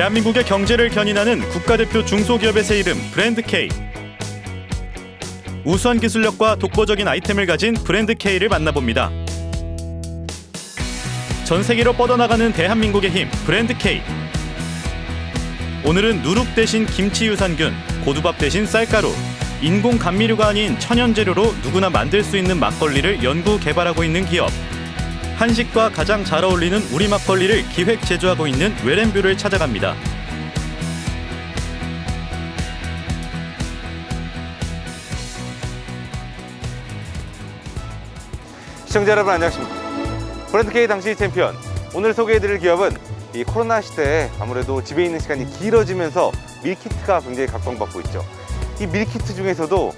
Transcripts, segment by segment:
대한민국의 경제를 견인하는 국가대표 중소기업의 새 이름 브랜드 K. 우수한 기술력과 독보적인 아이템을 가진 브랜드 K를 만나봅니다. 전 세계로 뻗어나가는 대한민국의 힘 브랜드 K. 오늘은 누룩 대신 김치 유산균, 고두밥 대신 쌀가루, 인공 감미료가 아닌 천연 재료로 누구나 만들 수 있는 막걸리를 연구 개발하고 있는 기업. 한식과 가장 잘 어울리는 우리 막걸리를 기획 제조하고 있는 웰앤뷰를 찾아갑니다. 시청자 여러분 안녕하십니까. 브랜드 K 당시 챔피언. 오늘 소개해드릴 기업은 이 코로나 시대에 아무래도 집에 있는 시간이 길어지면서 밀키트가 굉장히 각광받고 있죠. 이 밀키트 중에서도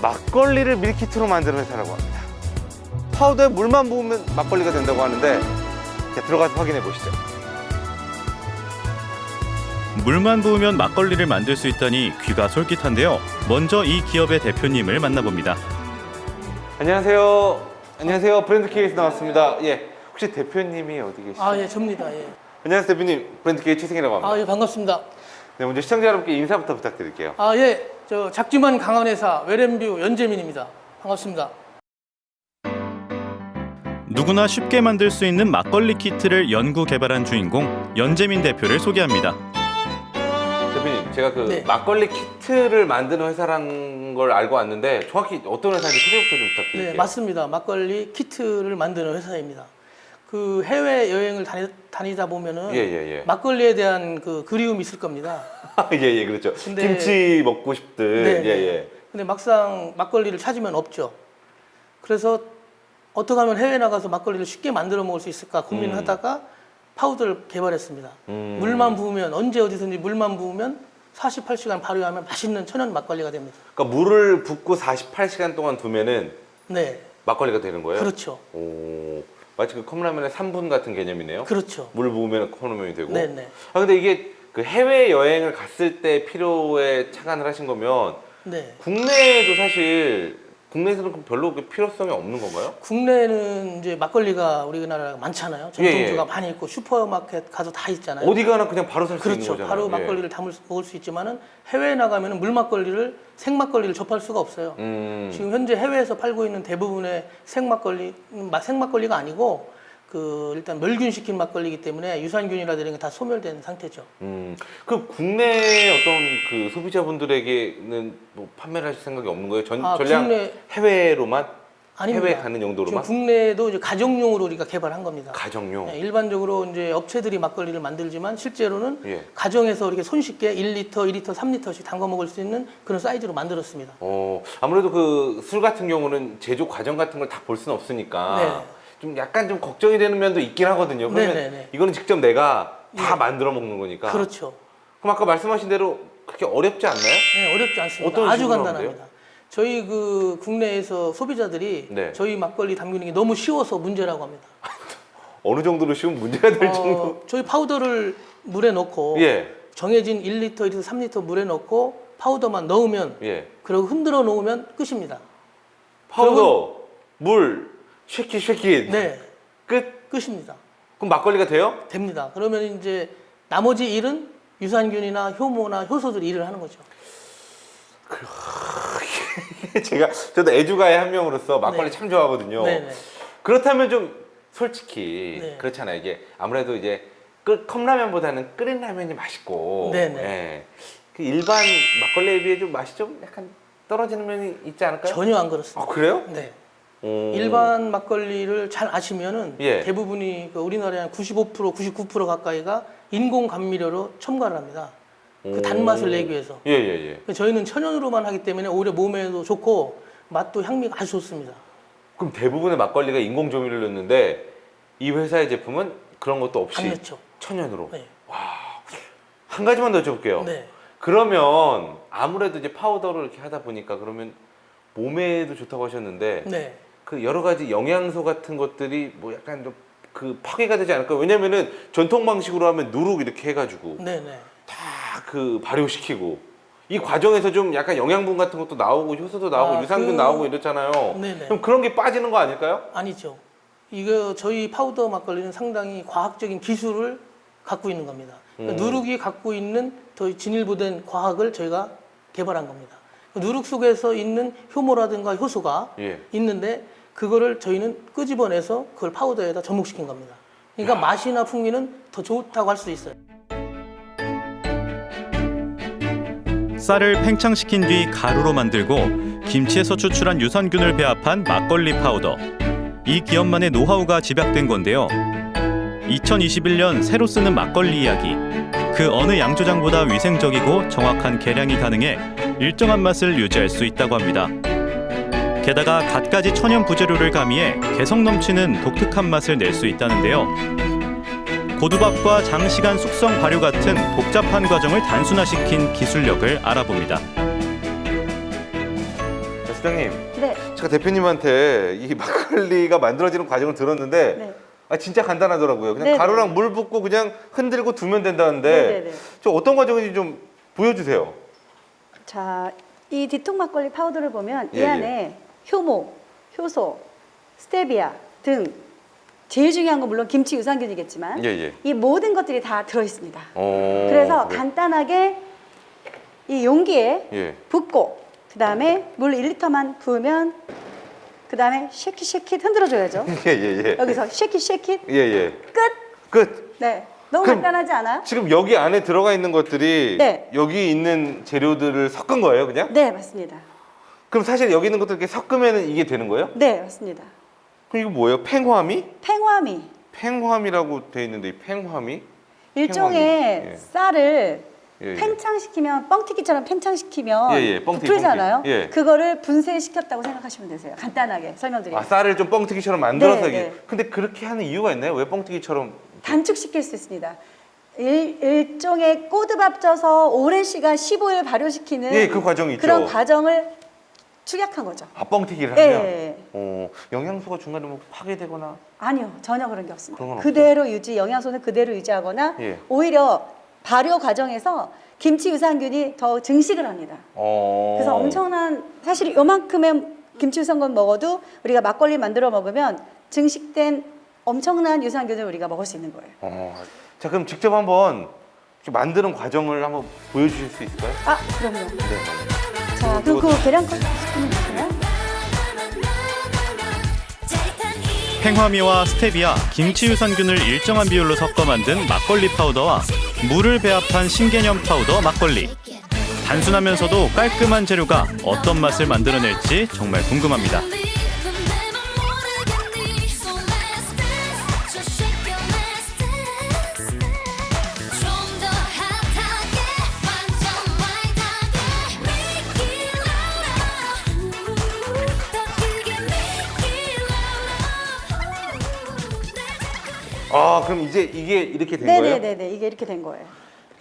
막걸리를 밀키트로 만드는 회사라고 합니다. 파우더에 물만 부으면 막걸리가 된다고 하는데 자, 들어가서 확인해 보시죠. 물만 부으면 막걸리를 만들 수 있다니 귀가 솔깃한데요. 먼저 이 기업의 대표님을 만나봅니다. 안녕하세요. 안녕하세요. 브랜드 K에서 나왔습니다. 예, 혹시 대표님이 어디 계시죠? 아, 예, 접니다. 예. 안녕하세요 대표님. 브랜드 K 최승이라고 합니다. 아, 예, 반갑습니다. 네, 먼저 시청자 여러분께 인사부터 부탁드릴게요. 아, 예, 저 작지만 강한 회사 웰앤뷰 연재민입니다. 반갑습니다. 누구나 쉽게 만들 수 있는 막걸리 키트를 연구 개발한 주인공 연재민 대표를 소개합니다. 대표님, 제가 그 네. 막걸리 키트를 만드는 회사라는 걸 알고 왔는데 정확히 어떤 회사인지 소개부터 좀 부탁드릴게요. 네, 맞습니다. 막걸리 키트를 만드는 회사입니다. 그 해외 여행을 다니다 보면은 예. 막걸리에 대한 그 그리움이 있을 겁니다. 예, 그렇죠. 근데- 김치 먹고 싶들. 네, 예. 근데 막상 막걸리를 찾으면 없죠. 그래서 어떻게 하면 해외 나가서 막걸리를 쉽게 만들어 먹을 수 있을까 고민을 하다가 파우더를 개발했습니다. 물만 부으면 언제 어디서든지 물만 부으면 48시간 발효하면 맛있는 천연 막걸리가 됩니다. 그러니까 물을 붓고 48시간 동안 두면은 네, 막걸리가 되는 거예요? 그렇죠. 오, 마치 그 컵라면의 3분 같은 개념이네요. 그렇죠. 물 부으면 컵라면이 되고. 네네. 아, 근데 이게 그 해외 여행을 갔을 때 필요에 착안을 하신 거면 네. 국내에도 사실 국내에서는 별로 그 필요성이 없는 건가요? 국내는 이제 막걸리가 우리나라가 많잖아요. 전통주가 예. 많이 있고 슈퍼마켓 가서 다 있잖아요. 어디 가나 그냥 바로 살 수 있는 그렇죠. 거잖아요. 바로 예. 막걸리를 먹을 수 있지만은 해외에 나가면은 물막걸리를 생막걸리를 접할 수가 없어요. 지금 현재 해외에서 팔고 있는 대부분의 생막걸리가 아니고 그 일단 멸균시킨 막걸리이기 때문에 유산균이라든지 이런 게 다 소멸된 상태죠. 그 국내 어떤 그 소비자분들에게는 뭐 판매를 하실 생각이 없는 거예요? 전량 해외로만? 아닙니다. 해외 가는 용도로만? 지금 국내에도 이제 가정용으로 우리가 개발한 겁니다. 가정용. 네, 일반적으로 이제 업체들이 막걸리를 만들지만 실제로는 예. 가정에서 이렇게 손쉽게 1리터, 2리터, 3리터씩 담궈 먹을 수 있는 그런 사이즈로 만들었습니다. 아무래도 그 술 같은 경우는 제조 과정 같은 걸 다 볼 수는 없으니까 네. 좀 약간 좀 걱정이 되는 면도 있긴 하거든요. 그러면 네네네. 이거는 직접 내가 다 예. 만들어 먹는 거니까. 그렇죠. 그럼 아까 말씀하신 대로 그렇게 어렵지 않나요? 네, 어렵지 않습니다. 어떤 아주 식으로 하면 간단합니다. 저희 그 국내에서 소비자들이 네. 저희 막걸리 담그는 게 너무 쉬워서 문제라고 합니다. 어느 정도로 쉬운 문제가 될 정도? 저희 파우더를 물에 넣고 예. 정해진 1리터, 2리터, 3리터 물에 넣고 파우더만 넣으면 예. 그리고 흔들어 놓으면 끝입니다. 파우더, 물, 쉐킷. 네, 끝. 끝입니다. 그럼 막걸리가 돼요? 됩니다. 그러면 이제 나머지 일은 유산균이나 효모나 효소들이 일을 하는 거죠. 저도 애주가의 한 명으로서 막걸리 네. 참 좋아하거든요. 네네. 그렇다면 좀 솔직히 네. 그렇잖아요. 이게 아무래도 이제 컵라면보다는 끓인 라면이 맛있고, 네네. 예. 그 일반 막걸리에 비해 좀 맛이 좀 약간 떨어지는 면이 있지 않을까요? 전혀 안 그렇습니다. 그래요? 네. 오. 일반 막걸리를 잘 아시면은 예. 대부분이 그 우리나라의 한 95%, 99% 가까이가 인공 감미료로 첨가를 합니다. 그 단맛을 내기 위해서. 예. 저희는 천연으로만 하기 때문에 오히려 몸에도 좋고 맛도 향미가 아주 좋습니다. 그럼 대부분의 막걸리가 인공 조미료를 넣는데 이 회사의 제품은 그런 것도 없이 안 넣죠. 천연으로. 네. 한 가지만 더 여쭤볼게요. 네. 그러면 아무래도 이제 파우더를 이렇게 하다 보니까 그러면 몸에도 좋다고 하셨는데 네. 그 여러 가지 영양소 같은 것들이 뭐 약간 좀 그 파괴가 되지 않을까? 왜냐면은 전통 방식으로 하면 누룩 이렇게 해가지고 네네. 다 그 발효시키고 이 과정에서 좀 약간 영양분 같은 것도 나오고 효소도 나오고 유산균 나오고 이렇잖아요. 네네. 그럼 그런 게 빠지는 거 아닐까요? 아니죠. 이거 저희 파우더 막걸리는 상당히 과학적인 기술을 갖고 있는 겁니다. 누룩이 갖고 있는 더 진일보된 과학을 저희가 개발한 겁니다. 누룩 속에서 있는 효모라든가 효소가 예. 있는데 그거를 저희는 끄집어내서 그걸 파우더에다 접목시킨 겁니다. 그러니까 맛이나 풍미는 더 좋다고 할 수 있어요. 쌀을 팽창시킨 뒤 가루로 만들고 김치에서 추출한 유산균을 배합한 막걸리 파우더. 이 기업만의 노하우가 집약된 건데요. 2021년 새로 쓰는 막걸리 이야기. 그 어느 양조장보다 위생적이고 정확한 계량이 가능해 일정한 맛을 유지할 수 있다고 합니다. 게다가 갖가지 천연 부재료를 가미해 개성 넘치는 독특한 맛을 낼 수 있다는데요. 고두밥과 장시간 숙성 발효 같은 복잡한 과정을 단순화시킨 기술력을 알아봅니다. 자, 수장님, 네. 제가 대표님한테 이 막걸리가 만들어지는 과정을 들었는데 네. 아, 진짜 간단하더라고요. 그냥 네네. 가루랑 물 붓고 그냥 흔들고 두면 된다는데 네네네. 저 어떤 과정인지 좀 보여주세요. 자, 이 디톡 막걸리 파우더를 보면 예, 이 안에 효모, 효소, 스테비아 등 제일 중요한 건 물론 김치 유산균이겠지만 예, 예. 이 모든 것들이 다 들어 있습니다. 어, 그래서 그래. 간단하게 이 용기에 예. 붓고 그다음에 물 1리터만 부으면 그다음에 쉐킷 흔들어줘야죠. 예, 예, 예. 여기서 쉐킷 예, 예. 끝. 끝. 네, 너무 그럼- 간단하지 않아요? 지금 여기 안에 들어가 있는 것들이 네. 여기 있는 재료들을 섞은 거예요, 그냥? 네, 맞습니다. 그럼 사실 여기 있는 것들 이렇게 섞으면 이게 되는 거예요? 네, 맞습니다. 그럼 이거 뭐예요? 팽화미? 팽화미. 팽화미라고 돼 있는데 이 팽화미? 일종의 팽화미. 예. 쌀을 예, 예. 팽창시키면 뻥튀기처럼 팽창시키면 예, 예, 뻥튀기, 부풀잖아요. 뻥튀기. 예. 그거를 분쇄시켰다고 생각하시면 되세요. 간단하게 설명드릴게요. 아, 쌀을 좀 뻥튀기처럼 만들어서 네, 이게. 네. 근데 그렇게 하는 이유가 있나요? 왜 뻥튀기처럼? 단축시킬 수 있습니다. 일종의 꼬드밥 쪄서 오랜 시간 15일 발효시키는 예, 그 과정이 있죠. 그런 과정을 축약한 거죠. 아, 뻥튀기를 예, 하면? 예, 예. 영양소가 중간에 뭐 파괴되거나. 아니요, 전혀 그런 게 없습니다. 그런 건 없어요? 그대로 유지, 영양소는 그대로 유지하거나 예. 오히려 발효 과정에서 김치 유산균이 더 증식을 합니다. 그래서 엄청난 사실 요만큼의 김치 유산균 먹어도 우리가 막걸리 만들어 먹으면 증식된 엄청난 유산균을 우리가 먹을 수 있는 거예요. 자, 그럼 직접 한번 이렇게 만드는 과정을 한번 보여주실 수 있을까요? 아, 그럼요. 네. 자, 그럼 그 계량컵 시키면 될까요? 팽화미와 스테비아, 김치 유산균을 일정한 비율로 섞어 만든 막걸리 파우더와 물을 배합한 신개념 파우더 막걸리. 단순하면서도 깔끔한 재료가 어떤 맛을 만들어낼지 정말 궁금합니다. 아, 그럼 이제 이게 이렇게 된 거예요? 네네네네, 이게 이렇게 된 거예요.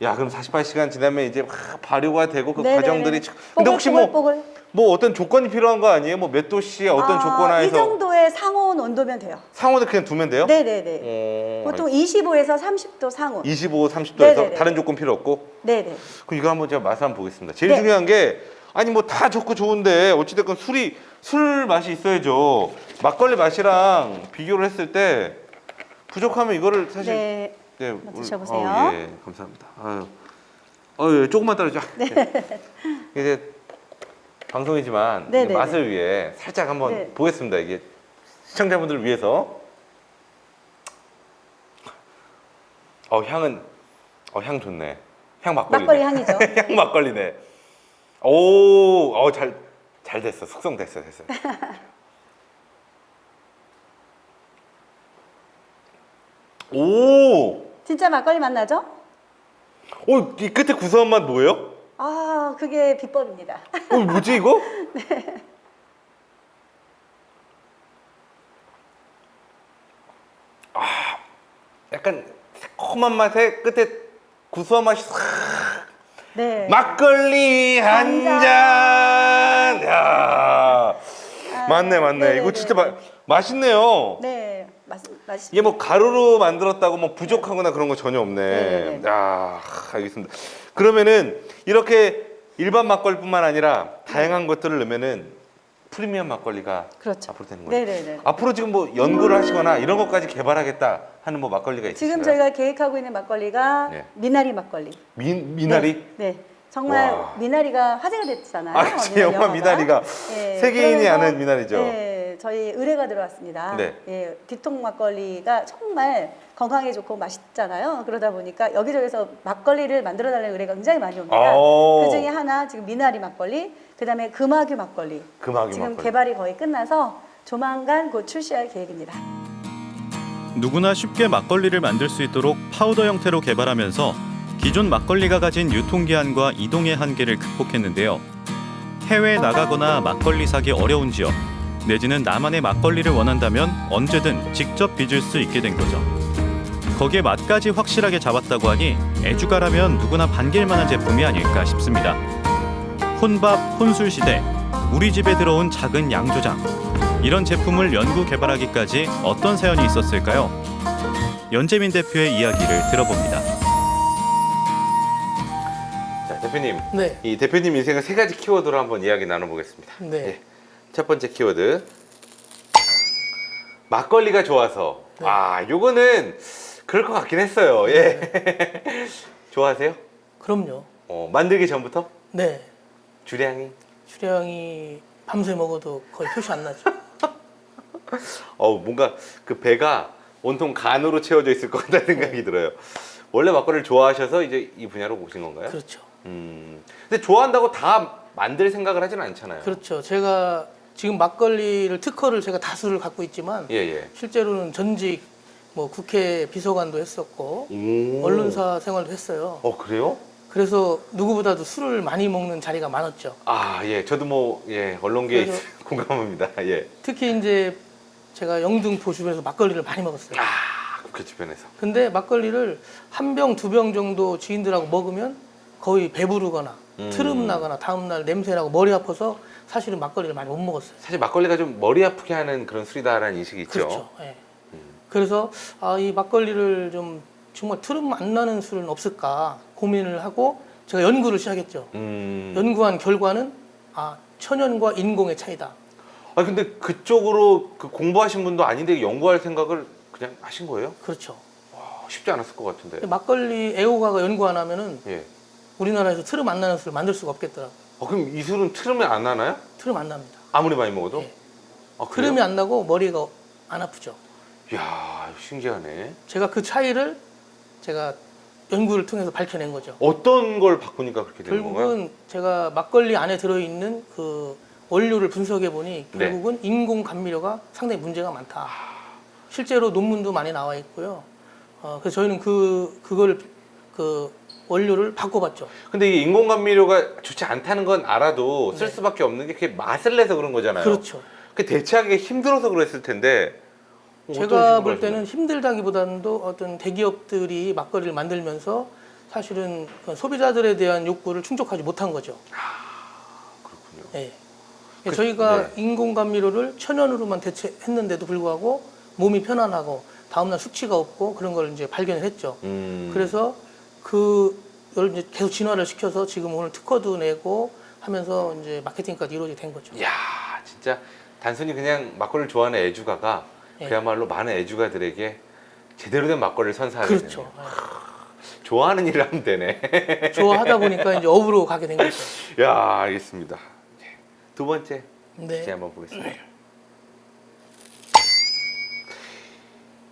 야, 그럼 48시간 지나면 이제 막 발효가 되고 그 네네네. 과정들이 근데 혹시 뭐 뽀글. 어떤 조건이 필요한 거 아니에요? 뭐 몇 도씨에 어떤 조건 이 하에서 정도의 상온 온도면 돼요. 상온에 그냥 두면 돼요? 네네네. 보통 25에서 30도 상온. 25, 30도에서 네네네. 다른 조건 필요 없고? 네네. 그럼 이거 한번 제가 맛을 한번 보겠습니다. 제일 네. 중요한 게 아니 뭐 다 좋고 좋은데 어찌됐건 술 맛이 있어야죠. 막걸리 맛이랑 비교를 했을 때 부족하면 이거를 사실 네. 네, 한번 드셔보세요. 예, 감사합니다. 예, 조금만 따르죠. 네. 이제 방송이지만 네, 이제 네, 맛을 위해 살짝 한번 네. 보겠습니다. 이게 시청자분들을 위해서. 향 좋네. 향 막걸리네. 막걸리 향이죠. 향 막걸리네. 오, 잘 됐어. 숙성됐어. 오, 진짜 막걸리 맛 나죠? 이 끝에 구수한 맛 뭐예요? 아, 그게 비법입니다. 뭐지 이거? 약간 새콤한 맛에 끝에 구수한 맛이 싹. 네. 막걸리 한 한 잔. 야, 맞네. 네네네. 이거 진짜 맛있네요. 네, 맛있습니다. 이게 뭐 가루로 만들었다고 뭐 부족하거나 그런 거 전혀 없네. 네네네. 야, 알겠습니다. 그러면은 이렇게 일반 막걸리뿐만 아니라 다양한 것들을 넣으면은 프리미엄 막걸리가 그렇죠. 앞으로 되는 거예요. 네네네. 앞으로 지금 뭐 연구를 하시거나 이런 것까지 개발하겠다 하는 뭐 막걸리가 있으신가요? 지금 저희가 계획하고 있는 막걸리가 네. 미나리 막걸리. 미나리? 네. 정말 와. 미나리가 화제가 됐잖아요. 아, 그치. 영화 미나리가 네, 세계인이 그러면서, 아는 미나리죠. 네, 저희 의뢰가 들어왔습니다. 네. 예, 뒤통 막걸리가 정말 건강에 좋고 맛있잖아요. 그러다 보니까 여기저기서 막걸리를 만들어달라는 의뢰가 굉장히 많이 옵니다. 오. 그 중에 하나 지금 미나리 막걸리, 그다음에 금화규 막걸리. 금화규 지금 막걸리. 개발이 거의 끝나서 조만간 곧 출시할 계획입니다. 누구나 쉽게 막걸리를 만들 수 있도록 파우더 형태로 개발하면서 기존 막걸리가 가진 유통기한과 이동의 한계를 극복했는데요. 해외에 나가거나 막걸리 사기 어려운 지역, 내지는 나만의 막걸리를 원한다면 언제든 직접 빚을 수 있게 된 거죠. 거기에 맛까지 확실하게 잡았다고 하니 애주가라면 누구나 반길 만한 제품이 아닐까 싶습니다. 혼밥, 혼술 시대, 우리 집에 들어온 작은 양조장. 이런 제품을 연구 개발하기까지 어떤 사연이 있었을까요? 연재민 대표의 이야기를 들어봅니다. 자, 대표님. 네. 이 대표님 인생의 세 가지 키워드로 한번 이야기 나눠보겠습니다. 네. 예. 첫 번째 키워드. 막걸리가 좋아서. 네. 아, 요거는 그럴 것 같긴 했어요. 예. 좋아하세요? 그럼요. 만들기 전부터? 네. 주량이? 주량이 밤새 먹어도 거의 표시 안 나죠. 뭔가 그 배가 온통 간으로 채워져 있을 것 같다는 생각이 들어요. 원래 막걸리를 좋아하셔서 이제 이 분야로 오신 건가요? 그렇죠. 근데 좋아한다고 다 만들 생각을 하지는 않잖아요. 그렇죠. 제가 지금 막걸리를 특허를 제가 다수를 갖고 있지만 예, 예. 실제로는 전직 뭐 국회 비서관도 했었고 오. 언론사 생활도 했어요. 그래요? 그래서 누구보다도 술을 많이 먹는 자리가 많았죠. 아, 예. 저도 뭐, 예. 언론계에 그래서- 공감합니다. 예. 특히 이제 제가 영등포 주변에서 막걸리를 많이 먹었어요. 국회 주변에서. 근데 막걸리를 한 병, 두 병 정도 지인들하고 먹으면 거의 배부르거나 트름 나거나 다음날 냄새 나고 머리 아파서 사실은 막걸리를 많이 못 먹었어요. 사실 막걸리가 좀 머리 아프게 하는 그런 술이다라는 인식이 있죠. 그렇죠. 예. 그래서 이 막걸리를 좀 정말 트름 안 나는 술은 없을까 고민을 하고 제가 연구를 시작했죠. 연구한 결과는 천연과 인공의 차이다. 근데 그쪽으로 그 공부하신 분도 아닌데 연구할 생각을 그냥 하신 거예요? 그렇죠. 쉽지 않았을 것 같은데. 막걸리 애호가가 연구 안 하면은 예. 우리나라에서 트름 안 나는 술을 만들 수가 없겠더라고요. 그럼 이 술은 트름이 안 나나요? 트름 안 납니다. 아무리 많이 먹어도? 예. 그래요? 트름이 안 나고 머리가 안 아프죠. 이야, 신기하네. 제가 그 차이를 제가 연구를 통해서 밝혀낸 거죠. 어떤 걸 바꾸니까 그렇게 되는 건가요? 결국은 제가 막걸리 안에 들어있는 그 원료를 분석해 보니 네. 결국은 인공 감미료가 상당히 문제가 많다. 실제로 논문도 많이 나와 있고요. 그래서 저희는 그걸 원료를 바꿔봤죠. 근데 이 인공 감미료가 좋지 않다는 건 알아도 쓸 수밖에 없는 게 그게 맛을 내서 그런 거잖아요. 그렇죠. 그 대체하기 힘들어서 그랬을 텐데. 어떤 제가 식으로 볼 하시나요? 때는 힘들다기보다는도 어떤 대기업들이 막걸리를 만들면서 사실은 그 소비자들에 대한 욕구를 충족하지 못한 거죠. 그렇군요. 예. 저희가 네. 인공 감미료를 천연으로만 대체했는데도 불구하고 몸이 편안하고 다음날 숙취가 없고 그런 걸 이제 발견을 했죠. 그래서 그걸 이제 계속 진화를 시켜서 지금 오늘 특허도 내고 하면서 이제 마케팅까지 이루어지게 된 거죠. 이야, 진짜 단순히 그냥 막걸리를 좋아하는 애주가가 예. 그야말로 많은 애주가들에게 제대로 된 막걸리를 선사하게 그렇죠. 되네요. 좋아하는 일을 하면 되네. 예. 좋아하다 보니까 이제 업으로 가게 된 거죠. 야, 알겠습니다. 두 번째 네. 이제 한번 보겠습니다.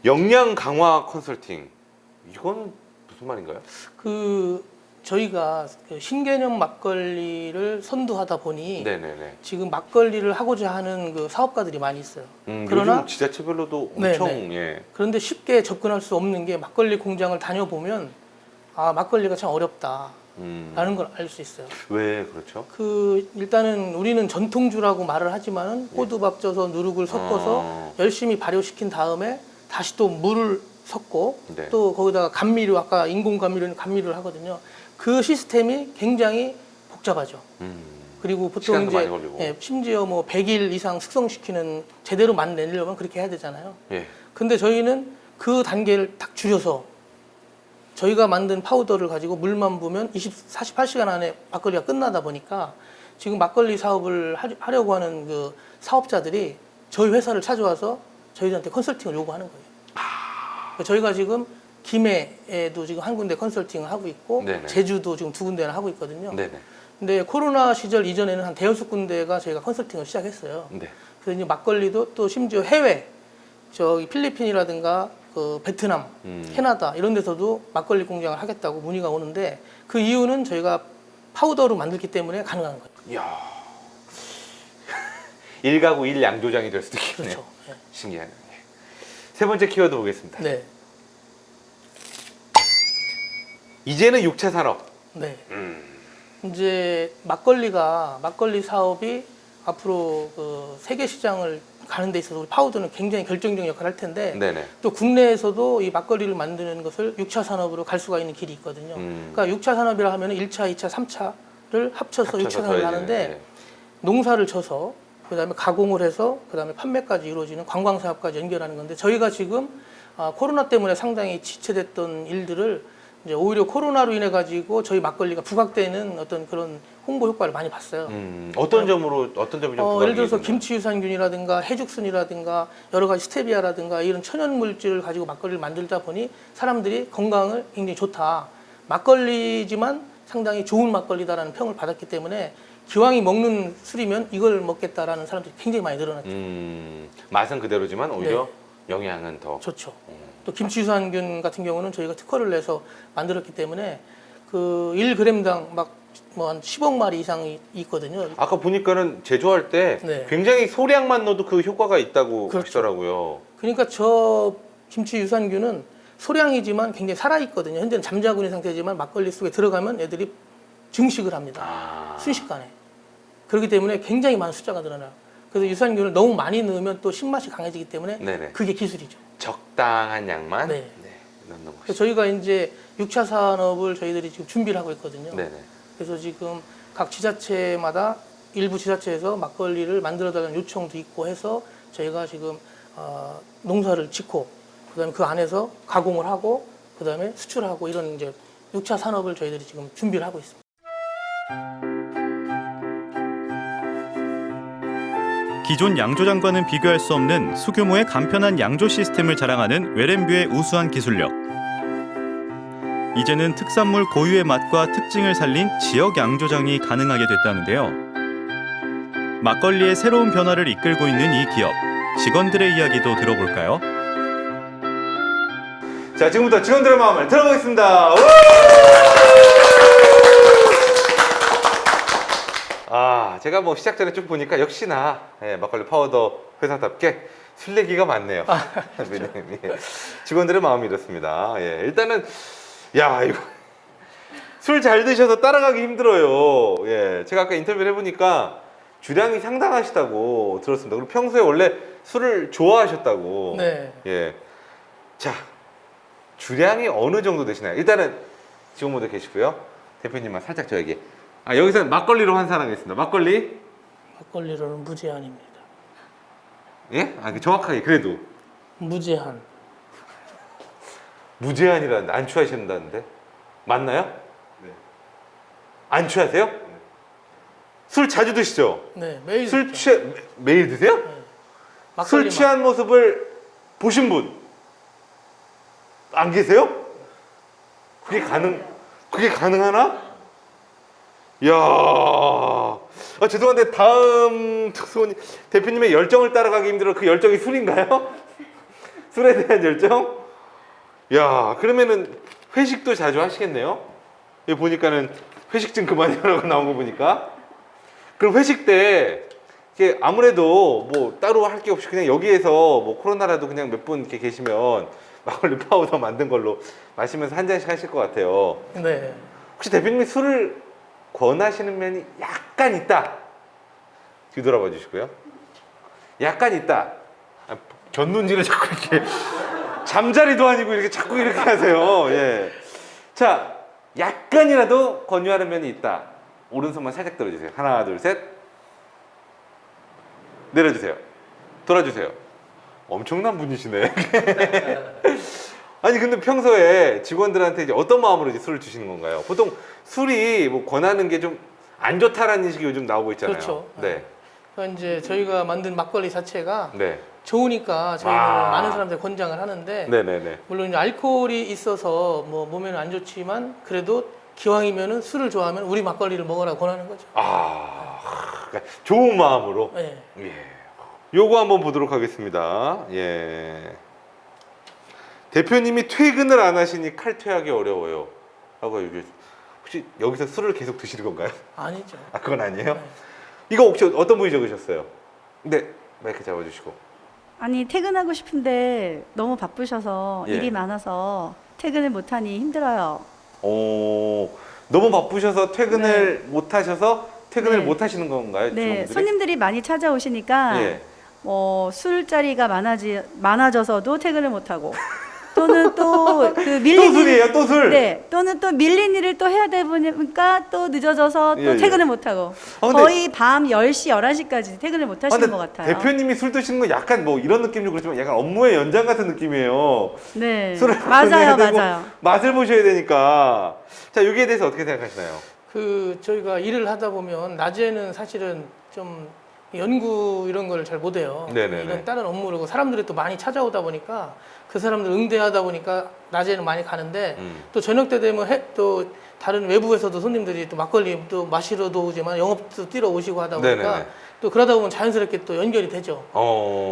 역량 강화 컨설팅. 이건 무슨 말인가요? 저희가 그 신개념 막걸리를 선도하다 보니 네네네. 지금 막걸리를 하고자 하는 그 사업가들이 많이 있어요. 그러나 요즘 지자체별로도 엄청 예. 그런데 쉽게 접근할 수 없는 게 막걸리 공장을 다녀보면 막걸리가 참 어렵다라는 걸 알 수 있어요. 왜 그렇죠? 일단은 우리는 전통주라고 말을 하지만은 호두밥 쪄서 누룩을 섞어서 열심히 발효시킨 다음에 다시 또 물을 섞고 네. 또 거기다가 감미료 아까 인공 감미료는 감미료를 하거든요. 그 시스템이 굉장히 복잡하죠. 그리고 보통 시간도 많이 이제 걸리고. 심지어 뭐 100일 이상 숙성시키는 제대로 만내려면 그렇게 해야 되잖아요. 예. 근데 저희는 그 단계를 딱 줄여서 저희가 만든 파우더를 가지고 물만 부으면 48시간 안에 막걸리가 끝나다 보니까 지금 막걸리 사업을 하려고 하는 그 사업자들이 저희 회사를 찾아와서 저희들한테 컨설팅을 요구하는 거예요. 저희가 지금 김해에도 지금 한 군데 컨설팅을 하고 있고 네네. 제주도 지금 2군데나 하고 있거든요. 네네. 근데 코로나 시절 이전에는 한 대여섯 군데가 저희가 컨설팅을 시작했어요. 네. 그래서 이제 막걸리도 또 심지어 해외, 저기 필리핀이라든가 그 베트남, 캐나다 이런 데서도 막걸리 공장을 하겠다고 문의가 오는데 그 이유는 저희가 파우더로 만들기 때문에 가능한 거예요. 이야. 1가구 1양조장이 될 수도 있겠네요. 그렇죠. 네. 신기하네요. 세 번째 키워드 보겠습니다. 네. 이제는 6차 산업. 네. 이제 막걸리 사업이 앞으로 그 세계 시장을 가는 데 있어서 우리 파우더는 굉장히 결정적 역할을 할 텐데 네네. 또 국내에서도 이 막걸리를 만드는 것을 6차 산업으로 갈 수가 있는 길이 있거든요. 그러니까 6차 산업이라 하면 1차, 2차, 3차를 합쳐서 6차 산업을 하는데 네. 농사를 져서 그다음에 가공을 해서 그다음에 판매까지 이루어지는 관광 사업까지 연결하는 건데 저희가 지금 코로나 때문에 상당히 지체됐던 일들을 이제 오히려 코로나로 인해 가지고 저희 막걸리가 부각되는 어떤 그런 홍보 효과를 많이 봤어요. 어떤 점이 좀 예를 들어서 부각이 김치 유산균이라든가 해죽순이라든가 여러 가지 스테비아라든가 이런 천연 물질을 가지고 막걸리를 만들다 보니 사람들이 건강을 굉장히 좋다. 막걸리지만 상당히 좋은 막걸리다라는 평을 받았기 때문에 기왕이 먹는 술이면 이걸 먹겠다라는 사람들이 굉장히 많이 늘어났죠. 맛은 그대로지만 오히려 영양은 더 좋죠. 또 김치 유산균 같은 경우는 저희가 특허를 내서 만들었기 때문에 그 1g당 막 뭐 한 10억 마리 이상이 있거든요. 아까 보니까는 제조할 때 네. 굉장히 소량만 넣어도 그 효과가 있다고 그렇죠. 하시더라고요. 그러니까 저 김치 유산균은 소량이지만 굉장히 살아있거든요. 현재는 잠자고 있는 상태지만 막걸리 속에 들어가면 애들이 증식을 합니다. 순식간에. 그렇기 때문에 굉장히 많은 숫자가 늘어나요. 그래서 유산균을 너무 많이 넣으면 또 신맛이 강해지기 때문에 네네. 그게 기술이죠. 적당한 양만 네. 넣는 그래서 것이. 저희가 이제 6차 산업을 저희들이 지금 준비를 하고 있거든요. 네네. 그래서 지금 각 지자체마다 일부 지자체에서 막걸리를 만들어달라는 요청도 있고 해서 저희가 지금 농사를 짓고 그다음에 그 안에서 가공을 하고 그다음에 수출하고 이런 이제 6차 산업을 저희들이 지금 준비를 하고 있습니다. 기존 양조장과는 비교할 수 없는 소규모의 간편한 양조 시스템을 자랑하는 웰앤뷰의 우수한 기술력. 이제는 특산물 고유의 맛과 특징을 살린 지역 양조장이 가능하게 됐다는데요. 막걸리의 새로운 변화를 이끌고 있는 이 기업, 직원들의 이야기도 들어볼까요? 자, 지금부터 직원들의 마음을 들어보겠습니다. 제가 뭐 시작 전에 쭉 보니까 역시나 막걸리 파우더 회사답게 술래기가 많네요. 매니저님. 직원들의 마음이 이렇습니다. 일단은 이거 술 잘 드셔서 따라가기 힘들어요. 제가 아까 인터뷰를 해보니까 주량이 상당하시다고 들었습니다. 그리고 평소에 원래 술을 좋아하셨다고. 네. 자, 주량이 어느 정도 되시나요? 일단은 직원분들 계시고요. 대표님만 살짝 저에게. 여기서는 막걸리로 환산하겠습니다. 막걸리로는 무제한입니다. 예? 정확하게 그래도 무제한. 무제한이라는데 안 취하신다는데 맞나요? 네. 안 취하세요? 네. 술 자주 드시죠? 네, 매일 술 드죠. 매일 드세요? 네. 술 막걸리만. 취한 모습을 보신 분 안 계세요? 그게 가능하나? 이야, 죄송한데 다음 특수원 대표님의 열정을 따라가기 힘들어. 그 열정이 술인가요? 술에 대한 열정? 야, 그러면은 회식도 자주 하시겠네요? 여기 보니까는 회식 좀 그만이라고 나온 거 보니까. 그럼 회식 때 이게 아무래도 뭐 따로 할 게 없이 그냥 여기에서 뭐 코로나라도 그냥 몇 분 이렇게 계시면 막걸리 파우더 만든 걸로 마시면서 한 잔씩 하실 것 같아요. 네. 혹시 대표님이 술을 권하시는 면이 약간 있다. 뒤돌아봐 주시고요. 약간 있다. 곁눈질을 자꾸 이렇게 잠자리도 아니고 이렇게 자꾸 이렇게 하세요. 자, 약간이라도 권유하는 면이 있다. 오른손만 살짝 들어주세요. 하나, 둘, 셋. 내려주세요. 돌아주세요. 엄청난 분이시네. 아니 근데 평소에 직원들한테 이제 어떤 마음으로 이제 술을 주시는 건가요? 보통 술이 뭐 권하는 게 좀 안 좋다라는 인식이 요즘 나오고 있잖아요. 그렇죠. 네. 그러니까 이제 저희가 만든 막걸리 자체가 네. 좋으니까 저희는 아. 많은 사람들 권장을 하는데 네네네. 물론 이제 알코올이 있어서 뭐 몸에는 안 좋지만 그래도 기왕이면은 술을 좋아하면 우리 막걸리를 먹으라고 권하는 거죠. 그러니까 좋은 마음으로. 네. 예. 요거 한번 보도록 하겠습니다. 예. 대표님이 퇴근을 안 하시니 칼퇴하기 어려워요. 하고 여기 혹시 여기서 술을 계속 드시는 건가요? 아니죠. 아 그건 아니에요? 네. 이거 혹시 어떤 분이 적으셨어요? 네, 마이크 잡아주시고. 아니 퇴근하고 싶은데 너무 바쁘셔서 예. 일이 많아서 퇴근을 못하니 힘들어요. 너무 바쁘셔서 퇴근을 못 하셔서 퇴근을 네. 못 하시는 건가요? 네, 직원분들이? 손님들이 많이 찾아오시니까 예. 술자리가 많아져서도 퇴근을 못하고 또는 또 그 또 밀린 술이에요, 또 술. 네, 또는 또 밀린 일을 또 해야 되다 보니까 또 늦어져서 또 예, 예. 퇴근을 못하고 아, 근데- 거의 밤 10시, 11시까지 퇴근을 못 하시는 근데 것 같아요. 대표님이 술 드시는 건 약간 뭐 이런 느낌도 그렇지만 약간 업무의 연장 같은 느낌이에요. 네, 술을 맞아요, 먹어야 되고 맞아요. 맛을 보셔야 되니까. 자, 여기에 대해서 어떻게 생각하시나요? 그 저희가 일을 하다 보면 낮에는 사실은 좀 연구 이런 걸 잘 못해요. 네네네. 이런 다른 업무를 사람들이 또 많이 찾아오다 보니까 그 사람들 응대하다 보니까 낮에는 많이 가는데 또 저녁 때 되면 또 다른 외부에서도 손님들이 또 막걸리 또 마시러도 오지만 영업도 뛰러 오시고 하다 보니까 네네네. 또 그러다 보면 자연스럽게 또 연결이 되죠.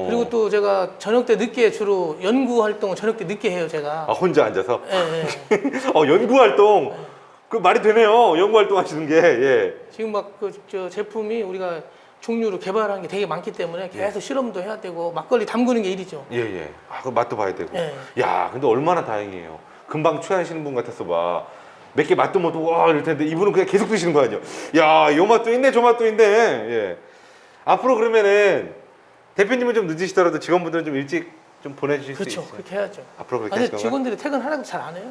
그리고 또 제가 저녁 때 늦게 주로 연구 활동을 저녁 때 늦게 해요, 제가. 혼자 앉아서? 예, 예. 연구 활동. 그 말이 되네요. 연구 활동 하시는 게. 예. 지금 막 저 제품이 우리가 종류로 개발하는 게 되게 많기 때문에 계속 실험도 해야 되고 막걸리 담그는 게 일이죠. 예, 예. 그 맛도 봐야 되고. 예. 야, 근데 얼마나 다행이에요. 금방 취하시는 분 같았어 봐. 몇 개 맛도 못 보고 이럴 텐데 이분은 그냥 계속 드시는 거 아니에요. 야, 요 맛도 있네, 저 맛도 있네. 예. 앞으로 그러면은 대표님은 좀 늦으시더라도 직원분들은 좀 일찍 좀 보내주실 수 그렇죠. 있어요. 그렇게 해야죠. 앞으로 그렇게 아니, 하실 건가요? 직원들이 퇴근하라고 잘 안 해요.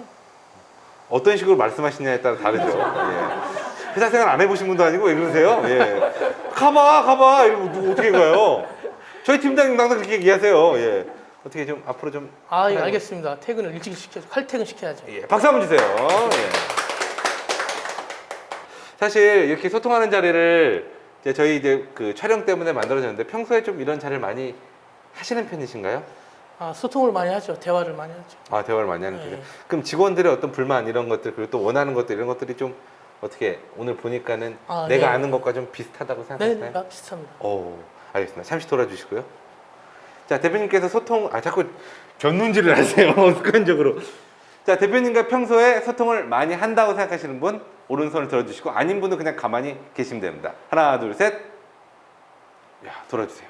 어떤 식으로 말씀하시냐에 따라 다르죠. 예. 회사 생활 안 해보신 분도 아니고 왜 그러세요? 예. 가봐. 이러면 누구 어떻게 가요? 저희 팀장님 항상 그렇게 얘기하세요. 예. 어떻게 좀 앞으로 좀. 아, 예, 알겠습니다. 퇴근을 일찍 시켜줘. 칼퇴근 시켜야죠. 예. 박수 한번 주세요. 예. 사실 이렇게 소통하는 자리를 저희 그 촬영 때문에 만들어졌는데 평소에 좀 이런 자리를 많이 하시는 편이신가요? 아, 소통을 많이 하죠. 대화를 많이 하죠. 아, 대화를 많이 하는 편이에요. 네. 그럼 직원들의 어떤 불만 이런 것들 그리고 또 원하는 것들 이런 것들이 좀 어떻게 오늘 보니까는 내가 네. 아는 것과 좀 비슷하다고 네, 생각하시나요? 비슷합니다. 오, 알겠습니다. 잠시 돌아주시고요. 자, 대표님께서 자꾸 견눈질을 하세요. 습관적으로. 자, 대표님과 평소에 소통을 많이 한다고 생각하시는 분 오른손을 들어주시고 아닌 분은 그냥 가만히 계시면 됩니다. 하나, 둘, 셋. 야, 돌아주세요.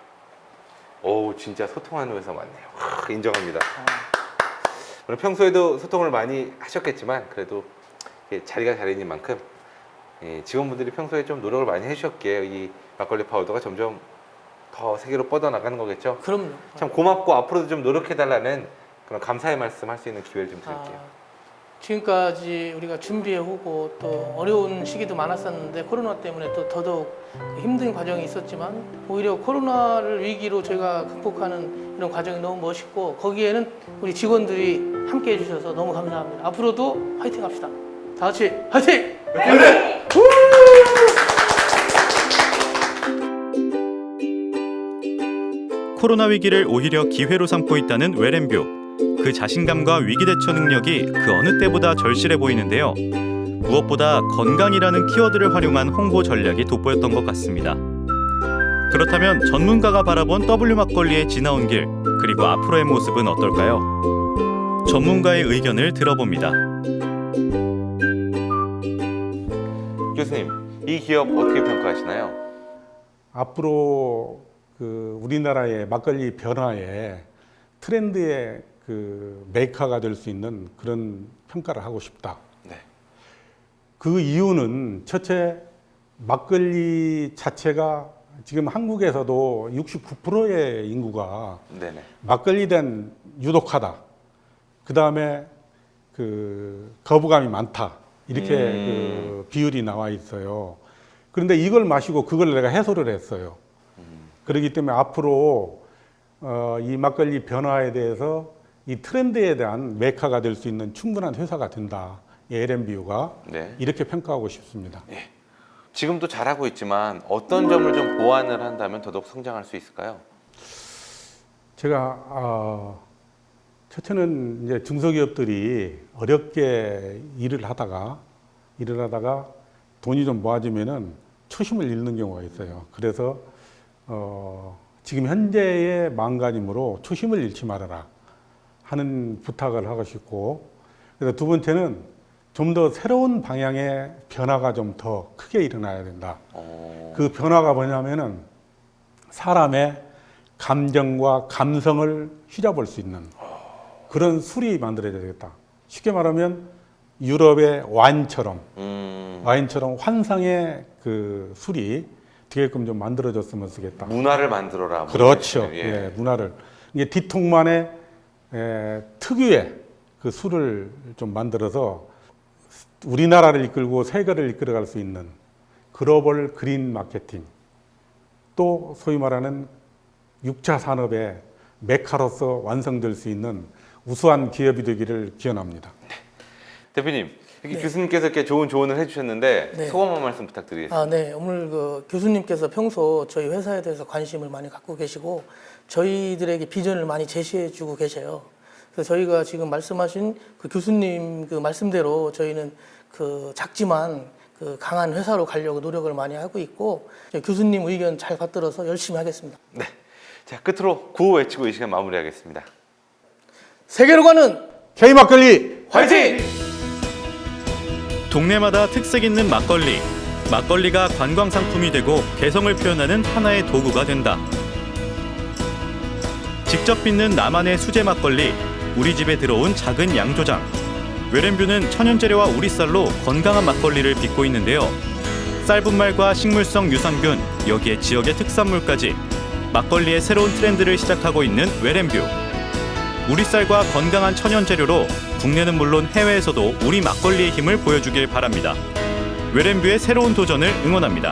오, 진짜 소통하는 회사 맞네요. 인정합니다. 물론 평소에도 소통을 많이 하셨겠지만 그래도 자리가 자리인 만큼 직원분들이 평소에 좀 노력을 많이 해주셨기에 이 막걸리 파우더가 점점 더 세계로 뻗어나가는 거겠죠. 그럼요. 참 고맙고 앞으로도 좀 노력해달라는 그런 감사의 말씀 할 수 있는 기회를 좀 드릴게요. 지금까지 우리가 준비해오고 또 어려운 시기도 많았었는데 코로나 때문에 또 더더욱 힘든 과정이 있었지만 오히려 코로나를 위기로 저희가 극복하는 이런 과정이 너무 멋있고 거기에는 우리 직원들이 함께 해주셔서 너무 감사합니다. 앞으로도 화이팅 합시다. 다 같이 화이팅! 코로나 위기를 오히려 기회로 삼고 있다는 웰앤뷰. 그 자신감과 위기 대처 능력이 그 어느 때보다 절실해 보이는데요. 무엇보다 건강이라는 키워드를 활용한 홍보 전략이 돋보였던 것 같습니다. 그렇다면 전문가가 바라본 W 막걸리의 지나온 길, 그리고 앞으로의 모습은 어떨까요? 전문가의 의견을 들어봅니다. 교수님, 이 기업 어떻게 평가하시나요? 앞으로 그 우리나라의 막걸리 변화에 트렌드의 그 메이커가 될 수 있는 그런 평가를 하고 싶다. 네. 그 이유는 첫째, 막걸리 자체가 지금 한국에서도 69%의 인구가 네네. 막걸리에 대한 유독하다. 그 다음에 그 거부감이 많다. 이렇게 그 비율이 나와 있어요. 그런데 이걸 마시고 그걸 내가 해소를 했어요. 그렇기 때문에 앞으로 이 막걸리 변화에 대해서 이 트렌드에 대한 메카가 될 수 있는 충분한 회사가 된다. 이 웰앤뷰가 네. 이렇게 평가하고 싶습니다. 지금도 잘하고 있지만 어떤 점을 좀 보완을 한다면 더더욱 성장할 수 있을까요? 제가 첫째는 이제 중소기업들이 어렵게 일을 하다가 돈이 좀 모아지면은 초심을 잃는 경우가 있어요. 그래서 지금 현재의 마음가짐으로 초심을 잃지 말아라 하는 부탁을 하고 싶고, 그래서 두 번째는 좀 더 새로운 방향의 변화가 좀 더 크게 일어나야 된다. 그 변화가 뭐냐면은 사람의 감정과 감성을 휘잡을 수 있는 그런 술이 만들어져야 되겠다. 쉽게 말하면 유럽의 와인처럼 환상의 그 술이 되게끔 좀 만들어졌으면 쓰겠다. 문화를 만들어라. 그렇죠. 예. 예, 문화를. 이게 디통만의 특유의 그 술을 좀 만들어서 우리나라를 이끌고 세계를 이끌어갈 수 있는 글로벌 그린 마케팅, 또 소위 말하는 6차 산업의 메카로서 완성될 수 있는 우수한 기업이 되기를 기원합니다. 대표님, 이렇게 네. 교수님께서 이렇게 좋은 조언을 해주셨는데 네. 소감 한 말씀 부탁드리겠습니다. 네. 오늘 그 교수님께서 평소 저희 회사에 대해서 관심을 많이 갖고 계시고 저희들에게 비전을 많이 제시해주고 계셔요. 그래서 저희가 지금 말씀하신 그 교수님 그 말씀대로 저희는 그 작지만 그 강한 회사로 가려고 노력을 많이 하고 있고, 교수님 의견 잘 받들어서 열심히 하겠습니다. 네. 자, 끝으로 구호 외치고 이 시간 마무리하겠습니다. 세계로 가는 K 막걸리 화이팅! 동네마다 특색 있는 막걸리. 막걸리가 관광 상품이 되고 개성을 표현하는 하나의 도구가 된다. 직접 빚는 나만의 수제 막걸리. 우리 집에 들어온 작은 양조장. 외렘뷰는 천연 재료와 우리쌀로 건강한 막걸리를 빚고 있는데요. 쌀 분말과 식물성 유산균, 여기에 지역의 특산물까지 막걸리의 새로운 트렌드를 시작하고 있는 외렘뷰. 우리 쌀과 건강한 천연 재료로 국내는 물론 해외에서도 우리 막걸리의 힘을 보여주길 바랍니다. 외렘뷰의 새로운 도전을 응원합니다.